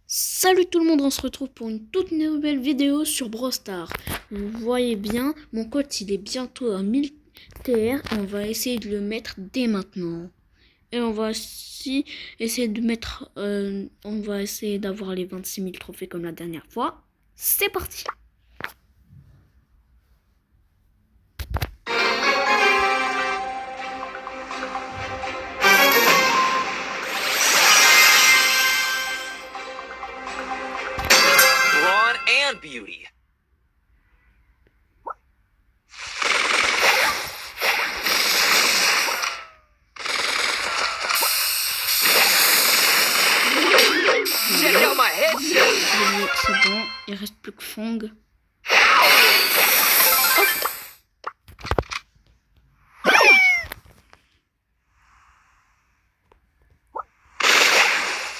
Salut tout le monde, on se retrouve pour une toute nouvelle vidéo sur Brawl Stars. Vous voyez bien, mon code il est bientôt à 1000 TR et on va essayer de le mettre dès maintenant. Et on va aussi essayer de mettre, on va essayer d'avoir les 26 000 trophées comme la dernière fois. C'est parti! Brawn and Beauty. Check out my headshot. C'est bon, il reste plus que Fong.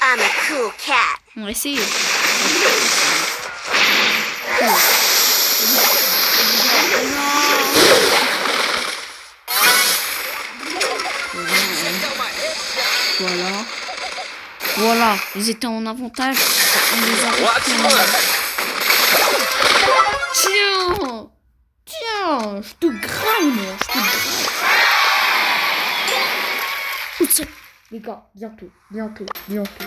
I'm a cool cat. On va essayer. Voilà. Voilà, ils étaient en avantage. On les a Watch repris en out. Tiens! Tiens! Je te graille, moi! Je te graille! Oups. Les gars, bientôt, bientôt, bientôt.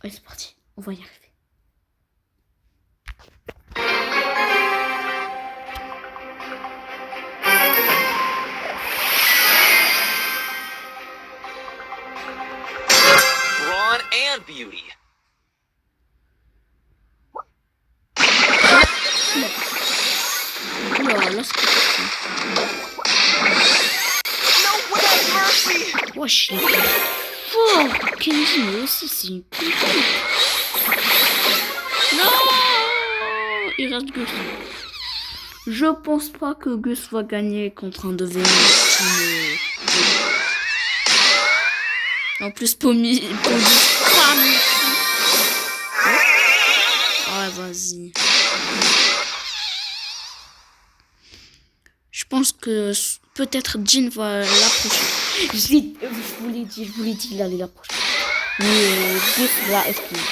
Allez, c'est parti. On va y arriver. Brawn and Beauty. Oula, là, c'est parti. No way, Mercy. Wesh, il est fort! Kenji, mais aussi, c'est une putain. Non! Il reste Gus. Je pense pas que Gus va gagner contre un de Vénus. En plus, Pommy. Ouais, vas-y. Je pense que peut-être Jean va l'approcher. Je vous l'ai dit, il allait l'approcher. Mais Gus va essayer.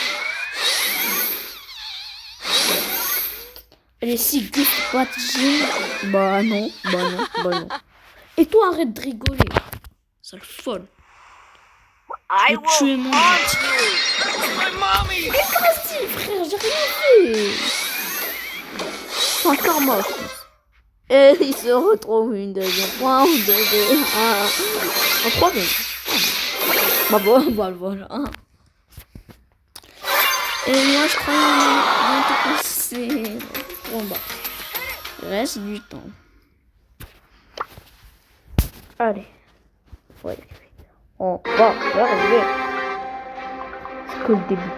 Et si Gus bat Jean, bah non. Et toi, arrête de rigoler. Sale folle. I Je vais tuer will mon haunt you. My mommy. Si, frère, j'ai rien fait. C'est encore moi, je pense. Et il se retrouve une deuxième fois, en troisième. Bah voilà. Et moi, je crois que c'est bon, bah. Il reste du temps. Allez. Ouais. On va y arriver. C'est que le début.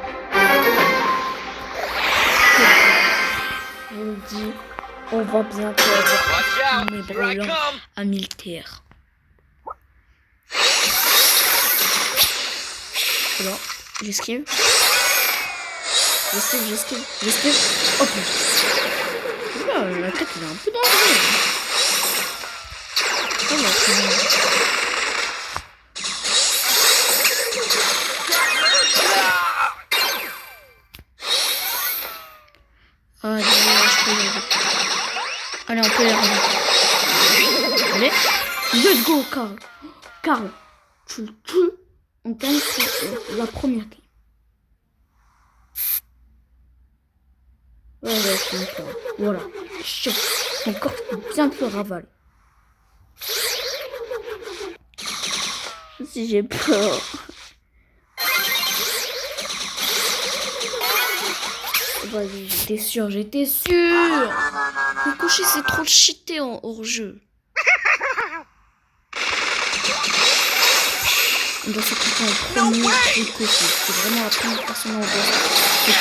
Je vous le dis, on va bientôt Watch avoir out. mes Here I brûlants come. à 1000 TR. Voilà, j'esquive. J'esquive. Oh putain. Là, la tête elle est un peu dangereuse. Oh là, c'est bon. Ah, je peux y arriver. Allez, on peut y arriver. Allez. Let's go, Carl. Carl, tu le tues. On gagne sur la première game. Voilà, c'est une Carl. Voilà. Chut. Son corps est bien plus ravalé. Si j'ai peur. Vas-y, j'étais sûr. Le cocher, c'est trop cheaté en hors-jeu. On doit s'occuper en premier du cocher. C'est vraiment la première personne où on doit s'occuper.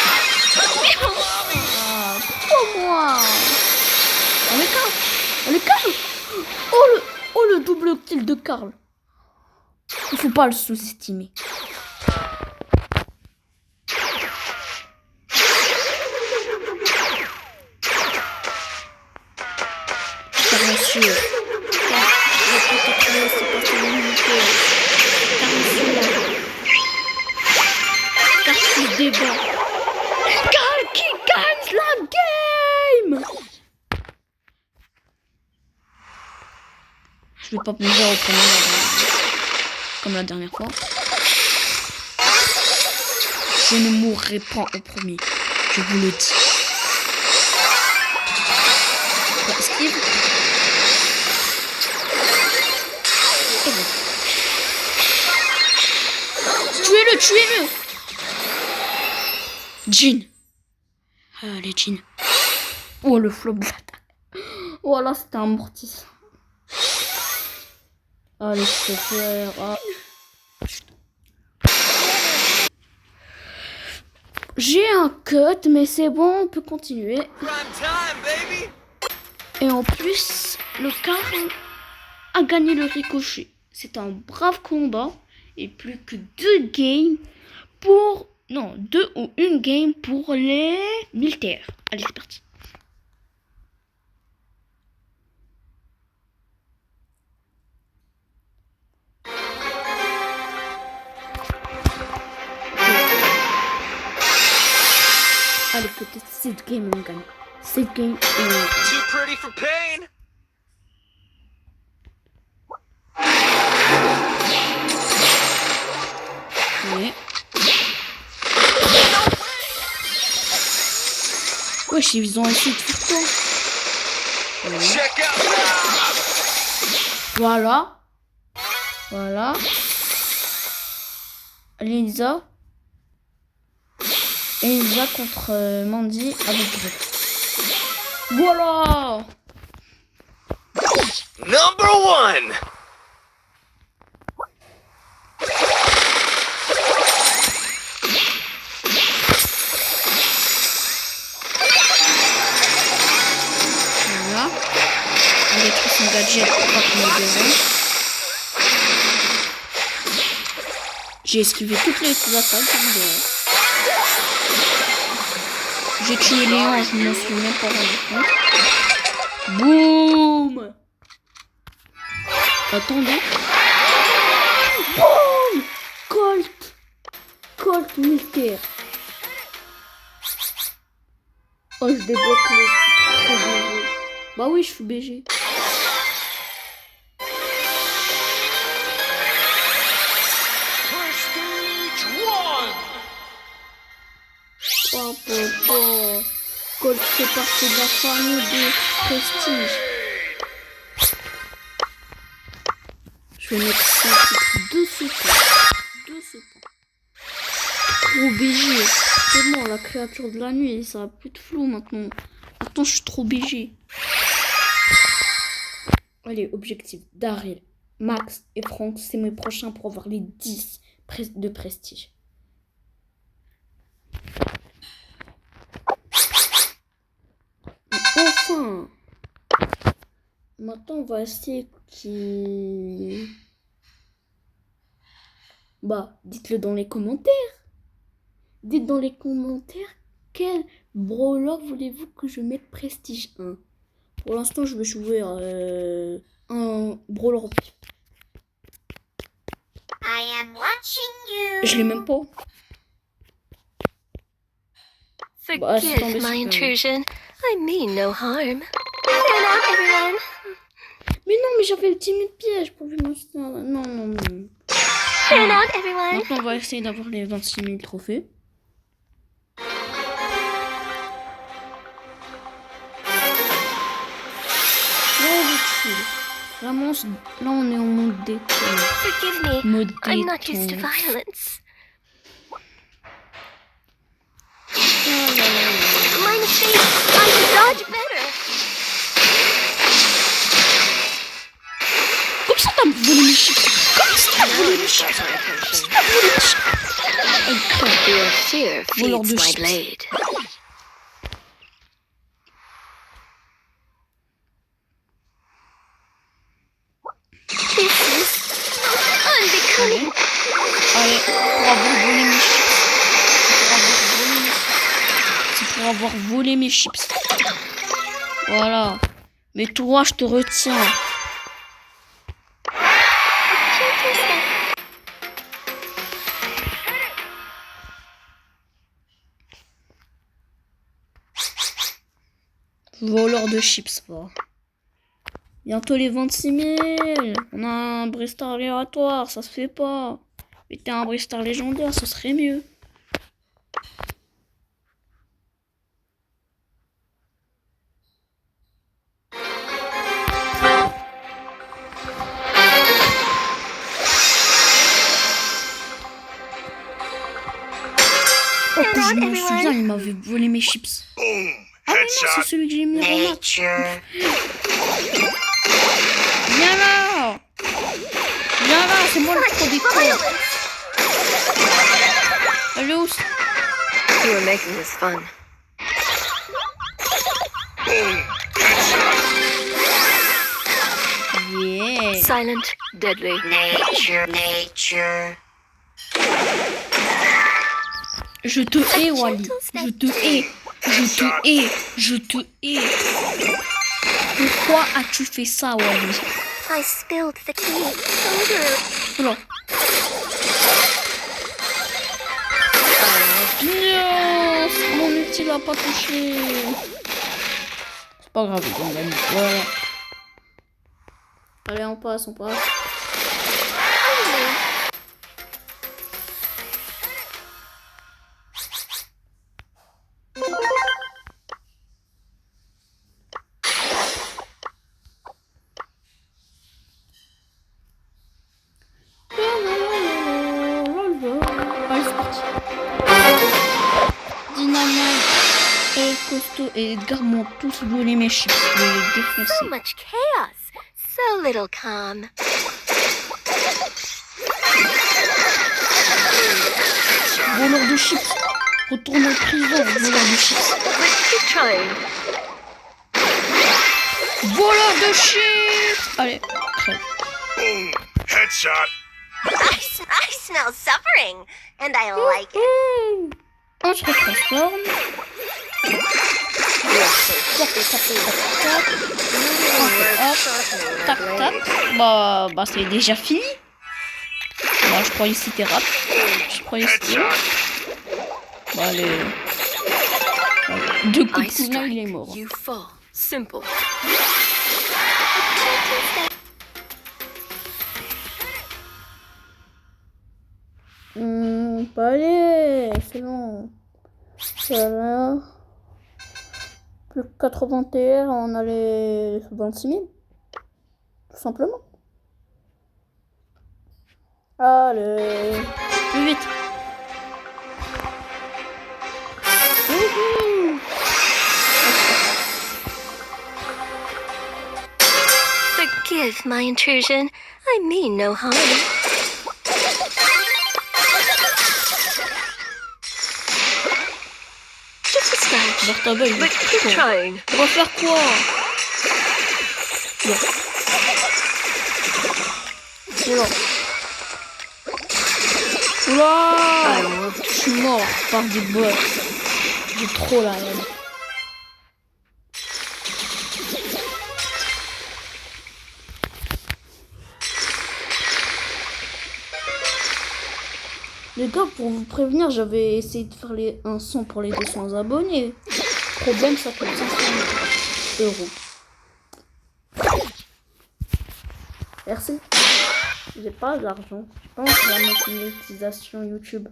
Ah, pourquoi moi? Allez, Carl. Oh, le double kill de Carl. Il faut pas le sous-estimer. Bien sûr. Je vais peut-être laisser passer les minutes. pas mourir au premier, comme la dernière fois. Je ne mourrai pas au premier. Je vous le dis. Esquive. Et bon. Tuez-le, tuez-le. Jean. Allez, Jean. Oh, le flop de l'attaque. Oh là, c'était un mortis. Allez, je peux faire. Ah. J'ai un cut, mais c'est bon, on peut continuer. Prime time, baby. Et en plus, le Carl a gagné le ricochet. C'est un brave combat. Et plus que 2 games pour... Non, 2 ou 1 game pour les militaires. Allez, c'est parti. Allez, peut-être 7 games on gagne. 7 games et on gagne. Too pretty for pain. Ouais. Wesh, ils ont essayé de faire quoi? Check out. Voilà. Voilà. Elisa. Elisa contre Mandy avec Greg. Voilà. Number 1. Voilà. On détruit son gadget pour pas qu'il me dérange. J'ai esquivé toutes les attaques. J'ai tué Léon, je me suis même pas rendu compte. Boum. Attendez. Boum. Colt militaire. Oh, je débloque le titre BG. Bah oui, je suis BG. Oh, papa. Colt fait partie de la famille de Prestige. Je vais mettre ça de ce temps. Trop BG. C'est bon, la créature de la nuit, ça a plus de flou maintenant. Maintenant, je suis trop BG. Allez, objectif. Daryl, Max et Franck, c'est mes prochains pour avoir les 10 de Prestige. Enfin. Maintenant, on va essayer qui... Bah, dites-le dans les commentaires. Dites dans les commentaires quel brawler voulez-vous que je mette Prestige 1. Pour l'instant, je vais jouer un brawler. I am watching you. Je l'ai même pas. Bah, c'est tombé Forgive sur my un. intrusion. I mean no harm. Turn out, everyone. Mais non, mais j'avais le 10 000 pièges pour lui montrer. Non. Turn out, everyone. Maintenant, on va essayer d'avoir les 26 000 trophées. Vraiment, là on est en mode détente. Forgive me. Mode I'm not used to détente. violence. My mistake. I should dodge better. Comme ça t'as volé mes chips. Comme ça t'as volé mes chips. T'as volé mes chips. Your fear Voleur de feeds my chips. blade. This is unbecoming. Allez, pour avoir volé mes chips. C'est pour avoir volé mes chips. Voilà. Mais toi, je te retiens. Voleur de chips, va. Bientôt les 26 000. On a un Bristar aléatoire, ça se fait pas. Mettez un Bristar légendaire, ce serait mieux. Oh, que je me souviens, il m'avait volé mes chips. Boom. Ah mais non, c'est celui que j'ai mis en match. Nature. Viens là. Viens là, c'est moi le pro des corps. Allô. You are making this fun. Yeah. Silent, deadly. Nature. Nature. Je te hais, Wally. Je te hais. Je te hais. Je te hais. Pourquoi as-tu fait ça, Wally? I spilled the tea. Oh, Oula. Non, mon ulti l'a pas touché. C'est pas grave, on gagne. Voilà. Allez, on passe, on passe. Allez, c'est parti. Dynamite et Costaud et Edgar m'ont tous volé mes chips. Je vais les So défoncer. much chaos. So little calm. Voleur de chips. Retourne en prison, voleur de chips. But keep trying. Voleur de chips. Allez, crève. Boom. Headshot. I smell suffering, and I like it. On se retransforme. Tac, tac. Bah, c'est déjà fini. Bah, je croyais que c'était rap. Je croyais que c'était rap. Bah, allez. Deux coups I de poing, il est strike. mort. You fall. Simple. Bah, allez, c'est bon. Voilà. Plus que 81, on a les 26 000. Tout simplement. Allez. Plus vite. Wouhou. Forgive my intrusion. I mean no harm. Just a scratch. Bertha, il But keep quoi? trying. On va faire quoi? Là. Oula. Oula. I will. Je suis mort par des bots. J'ai trop la haine. Les gars, pour vous prévenir, j'avais essayé de faire un son pour les 200 abonnés. Problème, ça coûte 500 €. Merci. J'ai pas d'argent. Je pense à la monétisation YouTube.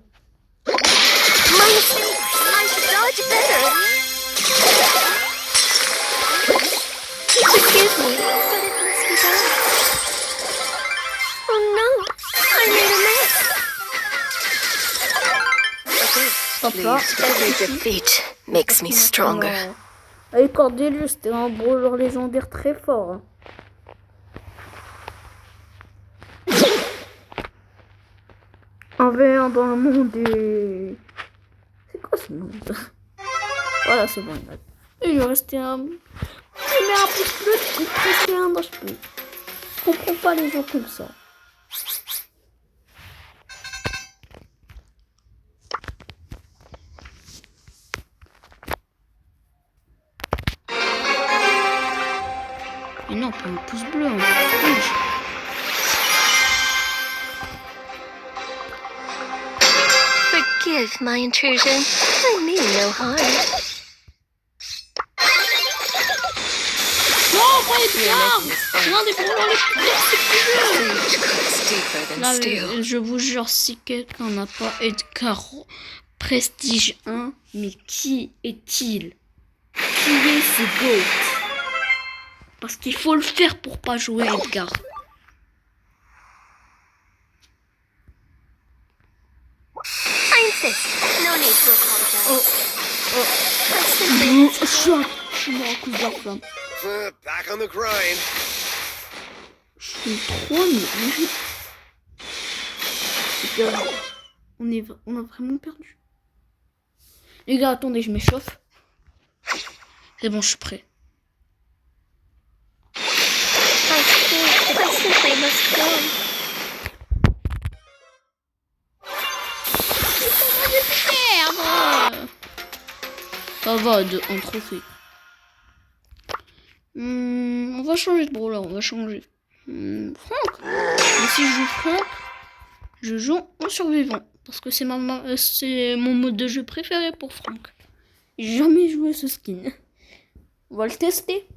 My mistake. I should dodge better. Forgive me, but it must be done. Oh no, I made a mess. Papa. Every defeat makes me stronger. Et Cordelius, c'était un brawler légendaire très fort. Hein. Un V1 dans le monde des... C'est quoi ce monde? Voilà, c'est bon. Il lui restait un... Il met un pouce bleu, il lui restait un moche bleu. Je comprends pas les gens comme ça. Mais non, pas un pouce bleu, un pouce rouge. Forgive my intrusion. I mean no harm. Non, pas les Regardez comment les Cuts deeper than là, steel. je vous jure, si quelqu'un n'a pas Edgar Prestige 1, mais qui est-il? Qui est ce GOAT? Parce qu'il faut le faire pour pas jouer à Edgar. I insist. No need to apologize. Oh, I simply je suis mort à cause de la flamme. Back on the grind. Je suis trop nul. On a vraiment perdu. Les gars, attendez, je m'échauffe. C'est bon, je suis prêt. I simply must go. Ça va, un trophée. On va changer de brawler, on va changer. Franck. Mais si je joue Franck, je joue en survivant. Parce que c'est mon mode de jeu préféré pour Franck. J'ai jamais joué ce skin. On va le tester.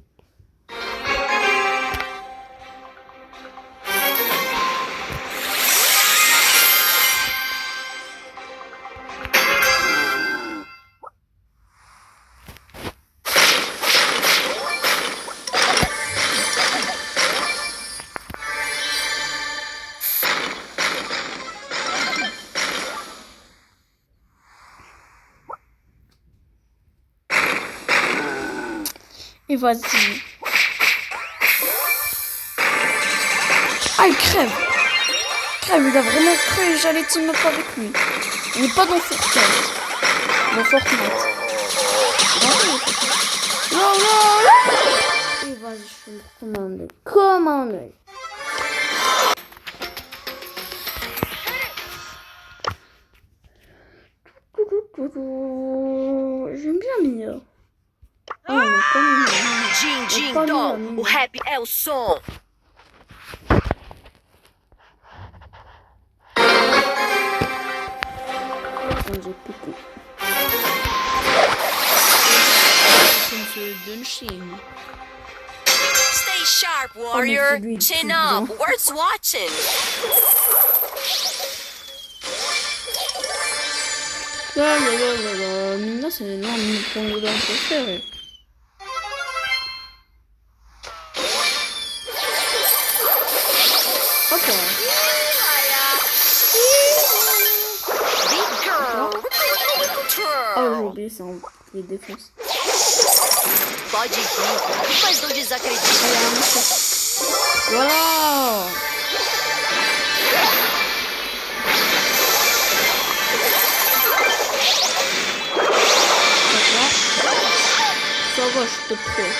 Et vas-y. Ah, il crève. Crève, il a vraiment cru. J'allais team up avec lui. Il n'est pas dans Fortnite. Dans Fortnite. Non. Et vas-y, je fais le comme un œil. J'aime bien Mia. Ah, não come Din Din Dom, o rap é o som. J'ai piqué. Stay sharp, warrior. Chin up. Words watching. Mina, c'est l'un de mes premiers préférés. Hop là. Big girl. Oh, j'ai oublié, c'est en les défenses. Pode vir, mas não desacredite. Voilà. Ça va, je te prends.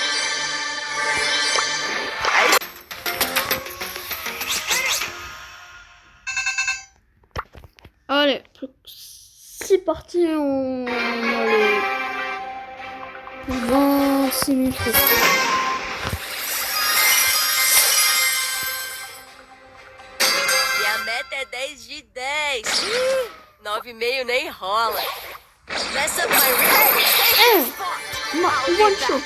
Allez, 6 parties, on a les 26 minutes. E a meta é 10 de 10. 9,5 nem rola. Mess up my ring. One shot.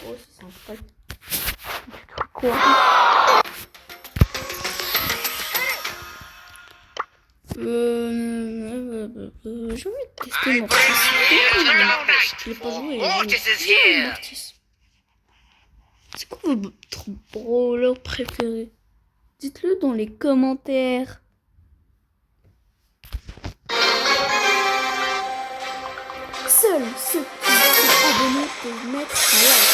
Oh, c'est un fight. Quoi? J'ai envie de tester Mortis. Je l'ai pas joué. Mortis. C'est quoi votre brawler préféré? Dites-le dans les commentaires. Seuls ceux qui sont abonnés peuvent mettre un like.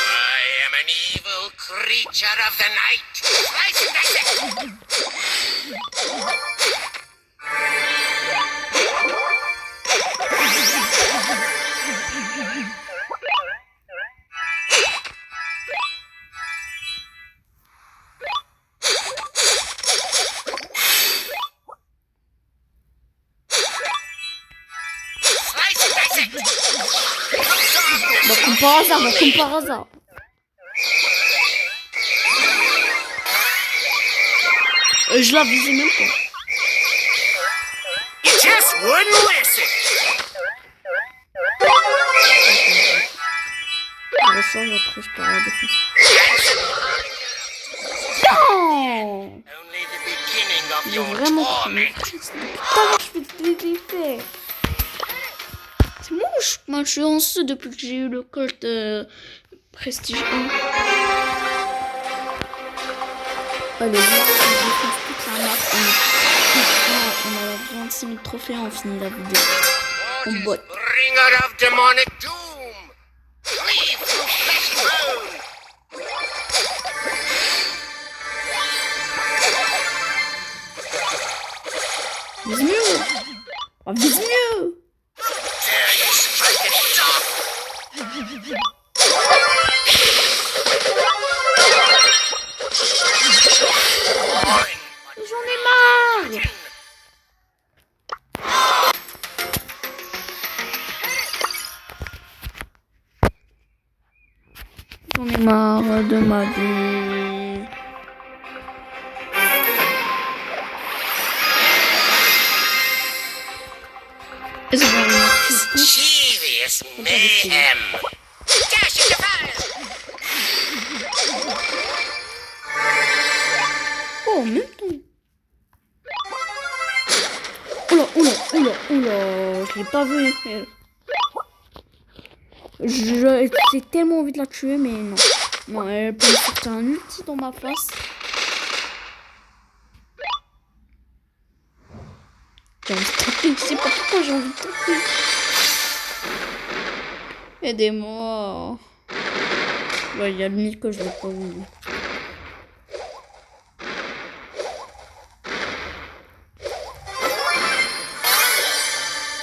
I am an evil creature of the night. Slice and dice it. Slice and dice it. Bah, comme par hasard. Je la visais même pas. You just wouldn't listen. ressort, après je pars à la défense. Non! Only the beginning of J'ai your vraiment torment. triste. Putain, je fais des effets. C'est bon, moi je suis en dessous depuis que j'ai eu le Colt Prestige 1. Allez, je défonce toute la map. On a 26 000 trophées, on finit la vidéo. On bot. Bringer of demonic doom. Cleave through flesh and bone. Vise mieux! Oh, vise mieux! Dare you strike it dark? J'en ai marre! J'en ai marre de ma vie. Est-ce qu'on a une Mischievous mayhem. Dash into fire. Oh, en même temps. Oula, oula, oula, oula. Je l'ai pas vu. J'ai tellement envie de la tuer, mais non. Non, elle peut me sortir un ulti dans ma face. J'ai envie de taper. Je sais pas pourquoi j'ai envie de taper. Aidez-moi. Ouais, il y a le Nico, je l'ai pas vu.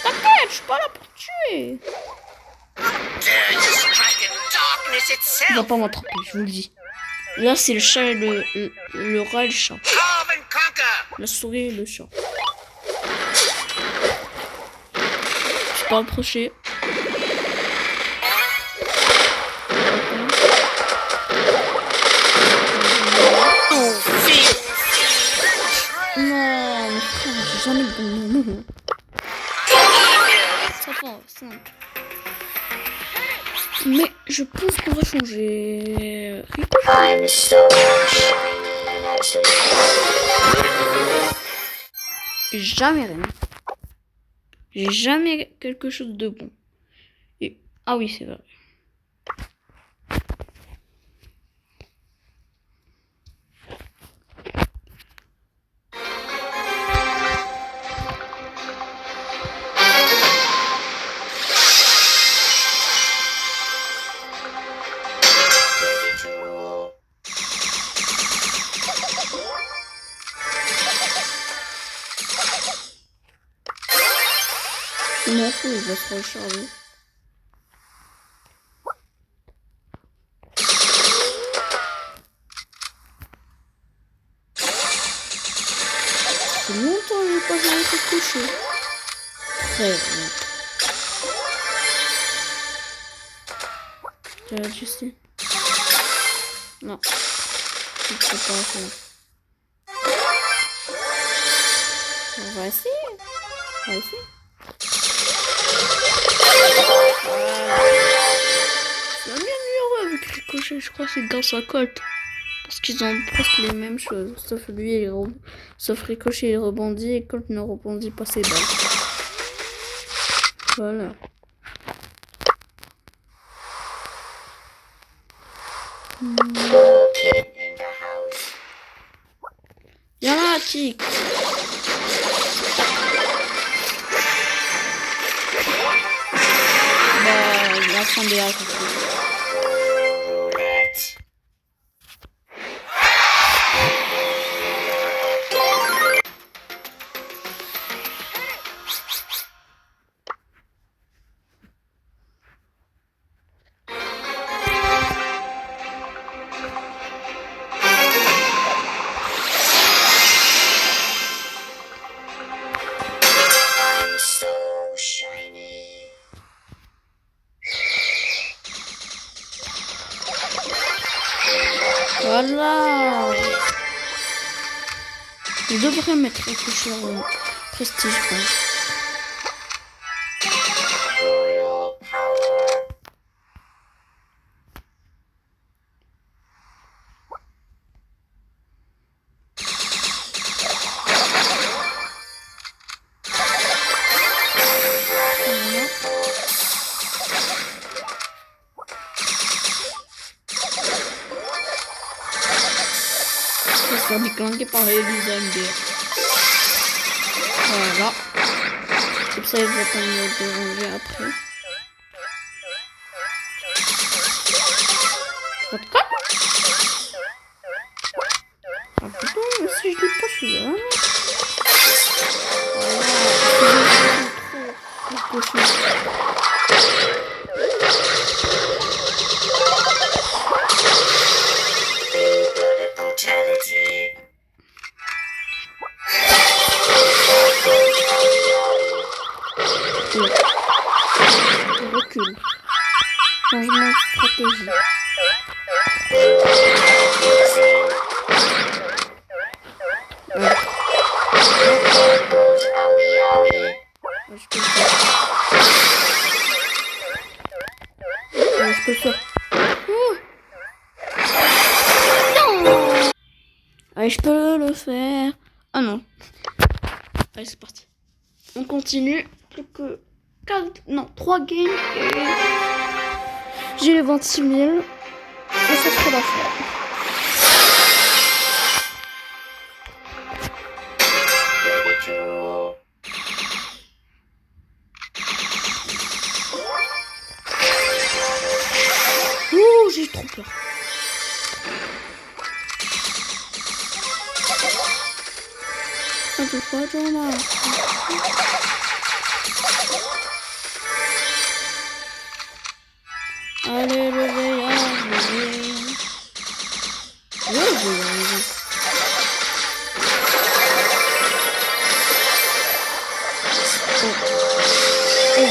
T'inquiète, je suis pas là pour tuer. Dare you strike at darkness Il va itself? pas m'attraper, je vous le dis. Là, c'est le chat et le rat et le chat. Carve and conquer. La souris et le chat. Je peux pas approcher. Non, mais frère, j'ai jamais le bon nom. Ça va, ça. Mais je pense qu'on va changer. I'm so shiny and absolutely. Jamais rien. J'ai jamais quelque chose de bon. Et... Ah oui, c'est vrai. Ready to roll. Je m'en fous, il va se recharger. C'est longtemps que j'ai pas joué au coucher. Très longtemps. Tu vas l'ajuster? Non. Je ne sais pas faire. On va essayer. On va essayer. C'est mieux avec les cochers, je crois que c'est grâce à Colt. Parce qu'ils ont presque les mêmes choses. Sauf lui, sauf Ricochet, il rebondit et Colt ne rebondit pas ses balles. Voilà. Kid in the house. Viens là, chic. Bah, il va prendre des hacks. Roulette. I'm so shiny. Voilà. Je devrais mettre quelque chose en prestige. Quoi. Royal power. gangué par les Lysander. Voilà. Comme ça, il va pas me déranger après. Pas de quoi? Ah putain, mais si je l'ai pas celui-là. On recule. Changement de stratégie. Ouais. Ouais, je peux le faire. Ouais, je peux le faire. Non! Ouais, je peux le faire. Ah non. Allez, c'est parti. On continue. Plus que 4, non, 3 games et j'ai les 26 000. Et ça sera la fin. Ouh, j'ai trop peur. Un, deux, trois, j'en ai. Allez, le veillage, le veillage. Le veillage. Oh,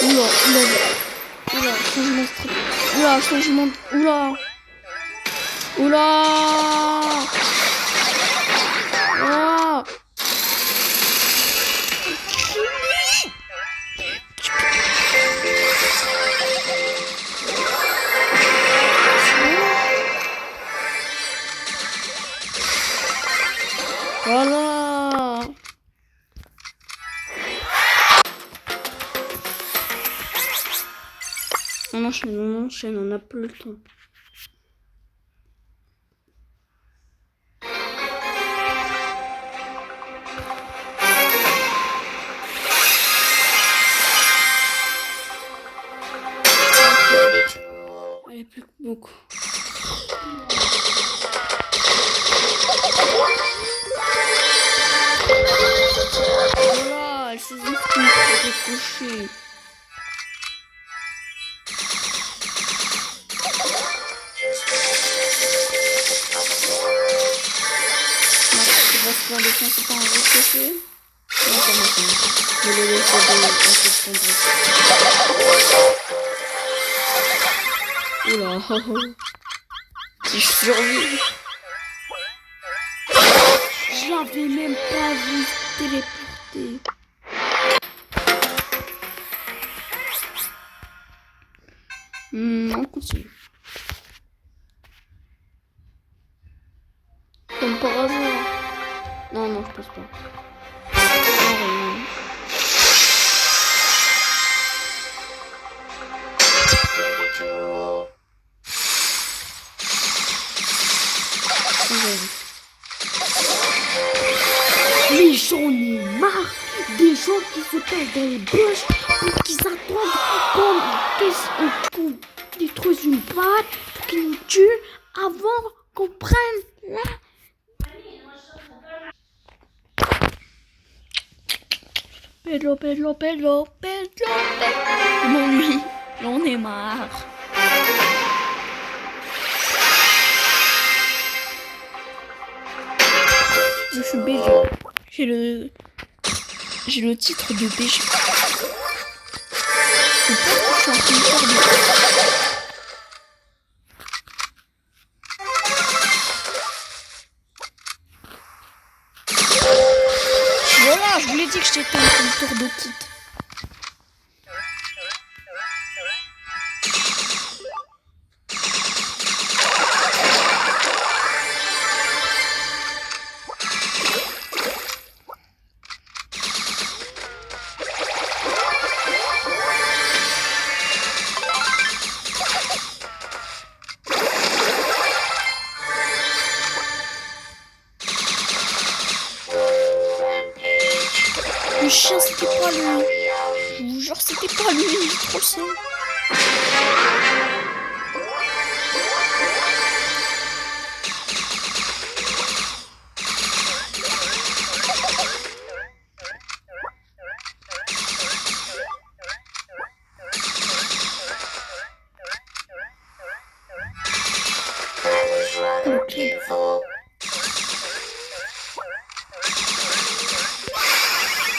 oula, oula, oula, changement de stratégie. Oula, changement de... Oula. Oula. Oula. Voilà. On enchaîne, on n'a plus le temps. Allez, plus que beaucoup. Voilà, elle s'est dit qu'il faut coucher. Tu vas se faire défoncer par un ricochet. Non, pas maintenant. Je vais le laisser de oula, oh oh. Si je survis. Je l'avais même pas vu se téléporter. On continue. Comme par hasard. Non, non, je pense pas. Non, rien. Mais j'en ai marre des gens qui se cachent dans les bush pour qu'ils attendent qu'on détruise une boîte, pour qu'ils nous tuent avant qu'on prenne la... Pélo. Bon, lui, j'en ai marre. Je suis BG. J'ai le titre de BG. Je suis en train de... Voilà, je vous l'ai dit que j'étais un tour de titre. le chien, c'était pas lui. Je vous jure, c'était pas lui. J'ai trop le seum.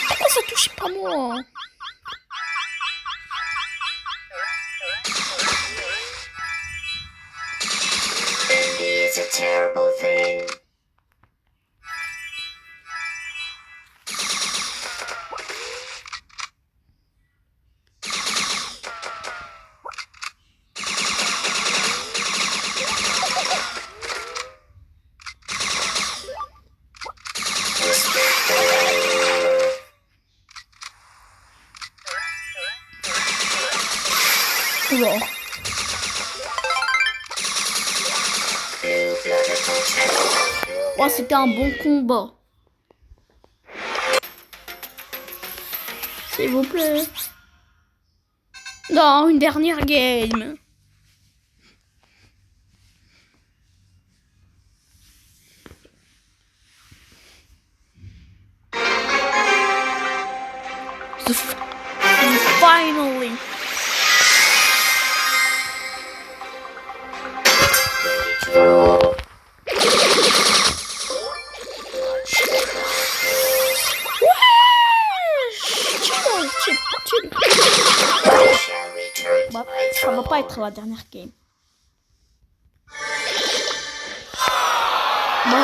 Pourquoi ça touche pas moi? It's a terrible thing. Oula. Oh, c'était un bon combat. S'il vous plaît. Non, une dernière game. Finally. Bah, ça va pas être la dernière game. Bah,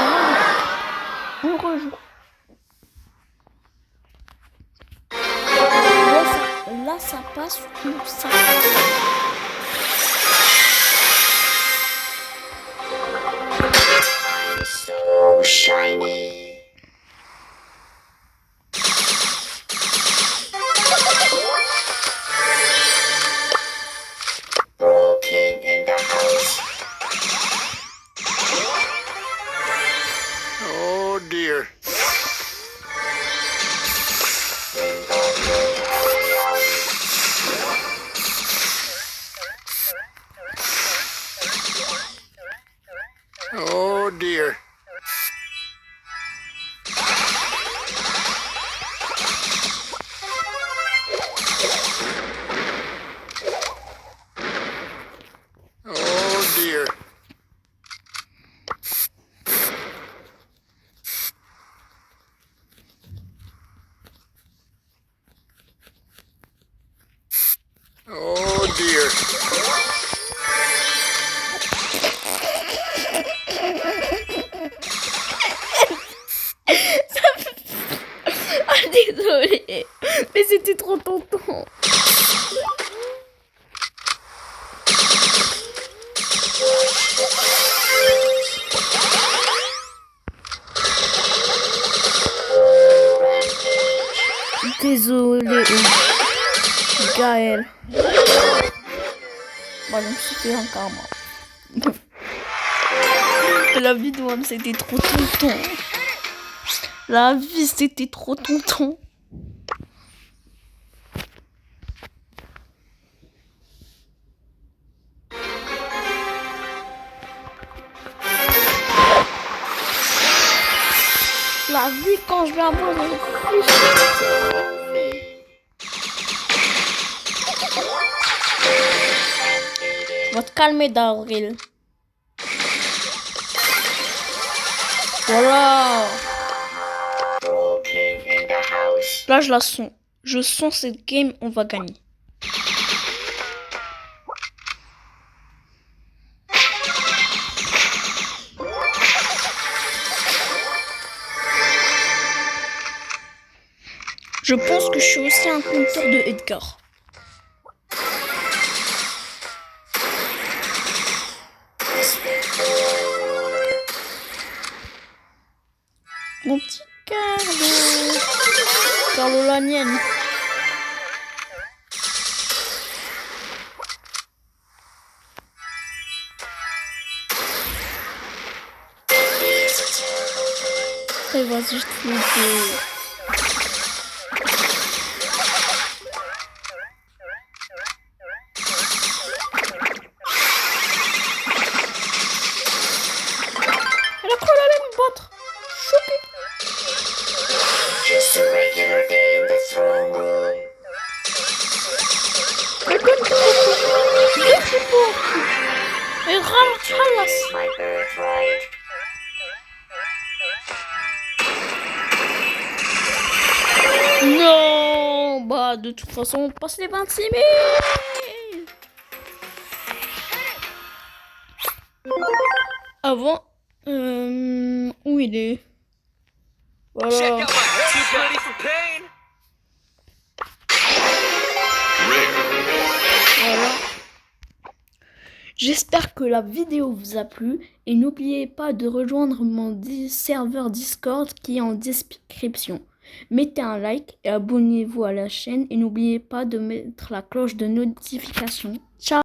on rejoue. Là, ça passe ou ça passe. So shiny. Broken in the house. Oh dear. Oh dear. Oh dear. Oh dear. Ah, désolé. Mais c'était trop tentant. Désolé, Gaël. Bon, je me suis fait un karma. La vie de moi, c'était trop tonton. La vie, c'était trop tonton. La vie, quand je vais avoir mon fils. Va te calmer, Daryl. Voilà. Broken in the house. Là, je la sens. Je sens cette game, on va gagner. Je pense que je suis aussi un compteur de Edgar. Mon petit Carlo. Carlo la mienne. Et vas-y, je te fais. Just a regular day in the throne room. My birthright. Non, bah de toute façon, on passe les 26 000. Avant, où il est? Voilà. Voilà. J'espère que la vidéo vous a plu et n'oubliez pas de rejoindre mon serveur Discord qui est en description. Mettez un like et abonnez-vous à la chaîne et n'oubliez pas de mettre la cloche de notification. Ciao!